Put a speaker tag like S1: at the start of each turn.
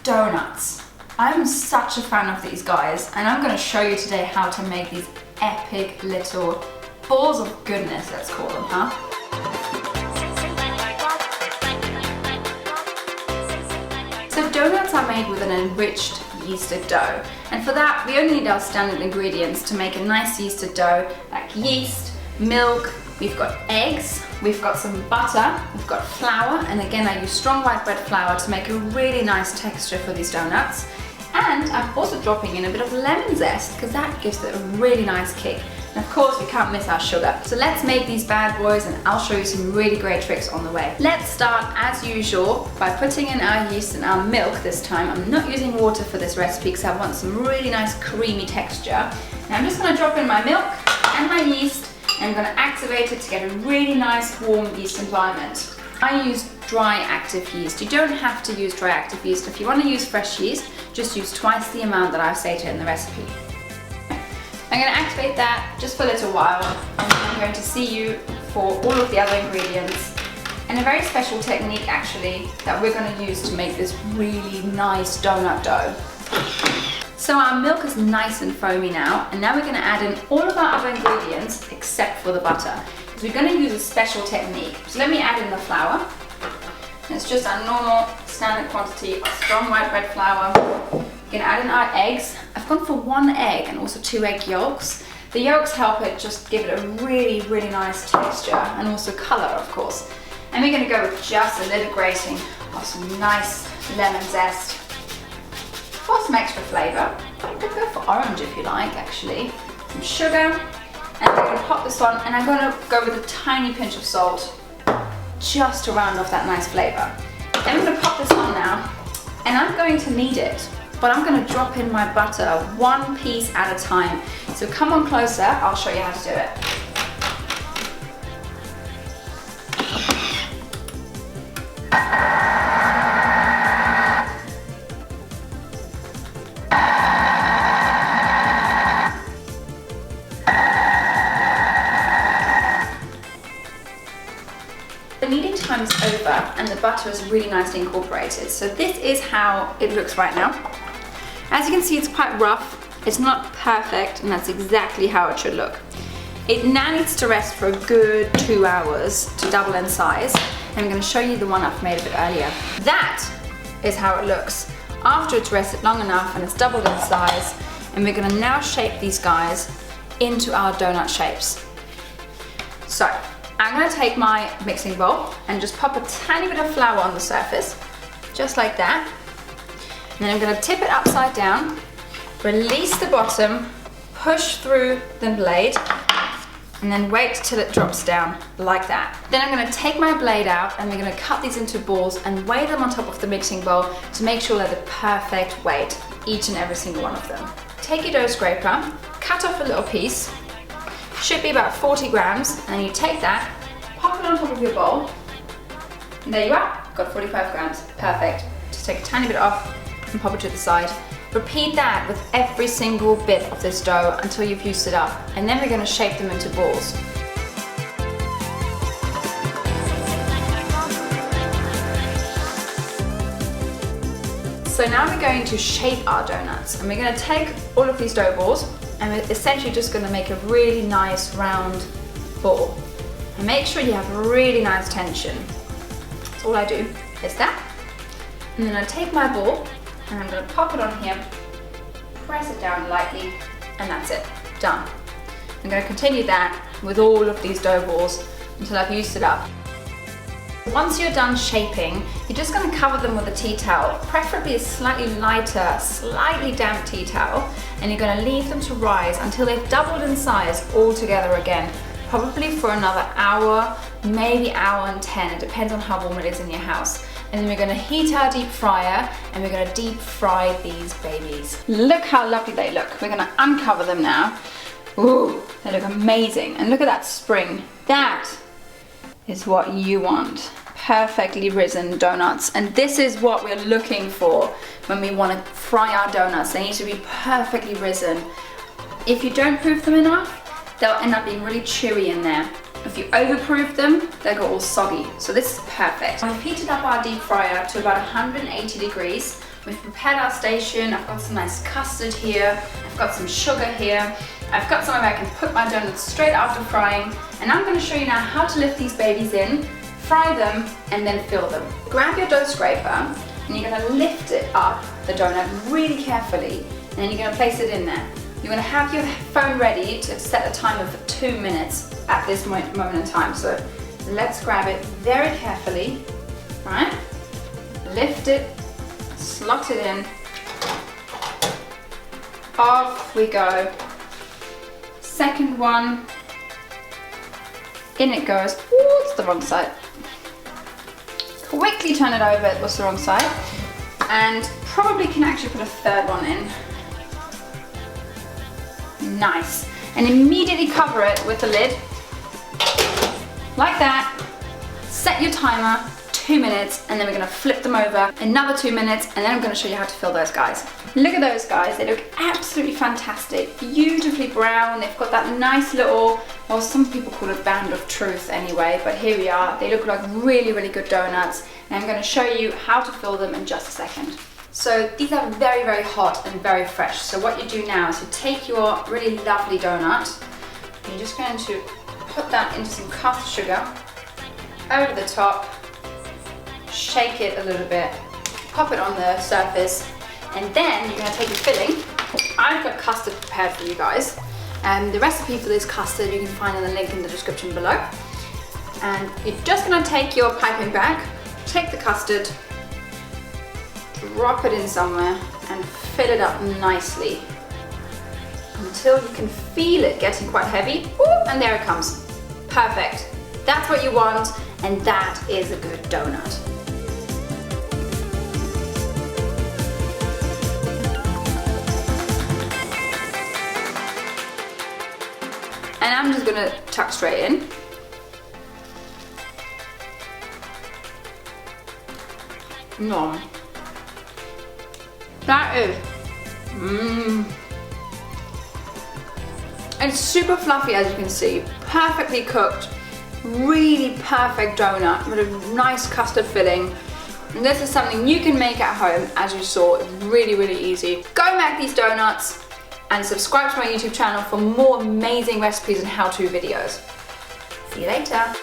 S1: donuts. I'm such a fan of these guys, and I'm going to show you today how to make these epic little balls of goodness, let's call them, huh? So donuts are made with an enriched yeasted dough, and for that we only need our standard ingredients to make a nice yeasted dough, like yeast, milk, we've got eggs, we've got some butter, we've got flour, and again I use strong white bread flour to make a really nice texture for these donuts. And I'm also dropping in a bit of lemon zest because that gives it a really nice kick. And of course we can't miss our sugar. So let's make these bad boys, and I'll show you some really great tricks on the way. Let's start as usual by putting in our yeast and our milk this time. I'm not using water for this recipe because I want some really nice creamy texture. Now I'm just going to drop in my milk and my yeast, and I'm going to activate it to get a really nice warm yeast environment. I use dry active yeast. You don't have to use dry active yeast. If you want to use fresh yeast, just use twice the amount that I've stated in the recipe. I'm going to activate that just for a little while, and then I'm going to see you for all of the other ingredients and a very special technique actually that we're going to use to make this really nice donut dough. So our milk is nice and foamy now, and now we're going to add in all of our other ingredients except for the butter, because we're going to use a special technique. So let me add in the flour. It's just our normal standard quantity of strong white bread flour. We're going to add in our eggs. I've gone for 1 egg and also 2 egg yolks. The yolks help it just give it a really, really nice texture and also colour, of course. And we're going to go with just a little grating of some nice lemon zest for some extra flavour. You could go for orange if you like, actually. Some sugar, and we're going to pop this on, and I'm going to go with a tiny pinch of salt just to round off that nice flavour. Then we're going to pop this on now, and I'm going to knead it, but I'm going to drop in my butter 1 piece at a time. So come on closer, I'll show you how to do it. The kneading time is over and the butter is really nicely incorporated. So this is how it looks right now. As you can see, it's quite rough. It's not perfect, and that's exactly how it should look. It now needs to rest for a good 2 hours to double in size. And I'm going to show you the one I've made a bit earlier. That is how it looks after it's rested long enough and it's doubled in size. And we're going to now shape these guys into our donut shapes. So I'm going to take my mixing bowl and just pop a tiny bit of flour on the surface, just like that. And then I'm going to tip it upside down, release the bottom, push through the blade, and then wait till it drops down like that. Then I'm going to take my blade out, and we're going to cut these into balls and weigh them on top of the mixing bowl to make sure they're the perfect weight, each and every single one of them. Take your dough scraper, cut off a little piece. Should be about 40 grams, and you take that, pop it on top of your bowl, and there you are, got 45 grams, perfect. Just take a tiny bit off and pop it to the side. Repeat that with every single bit of this dough until you've used it up, and then we're going to shape them into balls. So now we're going to shape our donuts, and we're going to take all of these dough balls, and we're essentially just going to make a really nice round ball. And make sure you have really nice tension. That's all I do, is that. And then I take my ball, and I'm going to pop it on here, press it down lightly, and that's it, done. I'm going to continue that with all of these dough balls until I've used it up. Once you're done shaping, you're just going to cover them with a tea towel, preferably a slightly lighter, slightly damp tea towel, and you're going to leave them to rise until they've doubled in size all together again, probably for another hour, maybe hour and 10, it depends on how warm it is in your house. And then we're going to heat our deep fryer, and we're going to deep fry these babies. Look how lovely they look. We're going to uncover them now. Ooh, they look amazing. And look at that spring. That is what you want. Perfectly risen donuts. And this is what we're looking for when we want to fry our donuts. They need to be perfectly risen. If you don't proof them enough, they'll end up being really chewy in there. If you overproof them, they'll go all soggy. So this is perfect. I've heated up our deep fryer to about 180 degrees We've prepared our station. I've got some nice custard here. I've got some sugar here. I've got somewhere where I can put my donuts straight after frying. And I'm going to show you now how to lift these babies in, fry them, and then fill them. Grab your dough scraper and you're going to lift it up, the donut, really carefully. And then you're going to place it in there. You're going to have your phone ready to set a timer for 2 minutes at this moment in time. So let's grab it very carefully, right? Lift it, slot it in. Off we go. Second one. In it goes. Ooh, it's the wrong side. Quickly turn it over, it was the wrong side. And probably can actually put a third one in. Nice. And immediately cover it with the lid. Like that. Set your timer, 2 minutes, and then we're gonna flip them over another 2 minutes, and then I'm gonna show you how to fill those guys. Look at those guys, they look absolutely fantastic. Beautifully brown, they've got that nice little, well, some people call it band of truth anyway, but here we are. They look like really, really good donuts, and I'm gonna show you how to fill them in just a second. So these are very, very hot and very fresh. So what you do now is you take your really lovely donut, and you're just going to put that into some caster sugar, over the top, shake it a little bit, pop it on the surface, and then you're going to take your filling. I've got custard prepared for you guys. The recipe for this custard you can find in the link in the description below. And you're just going to take your piping bag, take the custard, drop it in somewhere, and fill it up nicely until you can feel it getting quite heavy. Ooh, and there it comes. Perfect. That's what you want, and that is a good donut. And I'm just gonna tuck straight in. No. That is, It's super fluffy, as you can see, perfectly cooked, really perfect donut with a nice custard filling. And this is something you can make at home, as you saw. It's really, really easy. Go make these donuts and subscribe to my YouTube channel for more amazing recipes and how-to videos. See you later.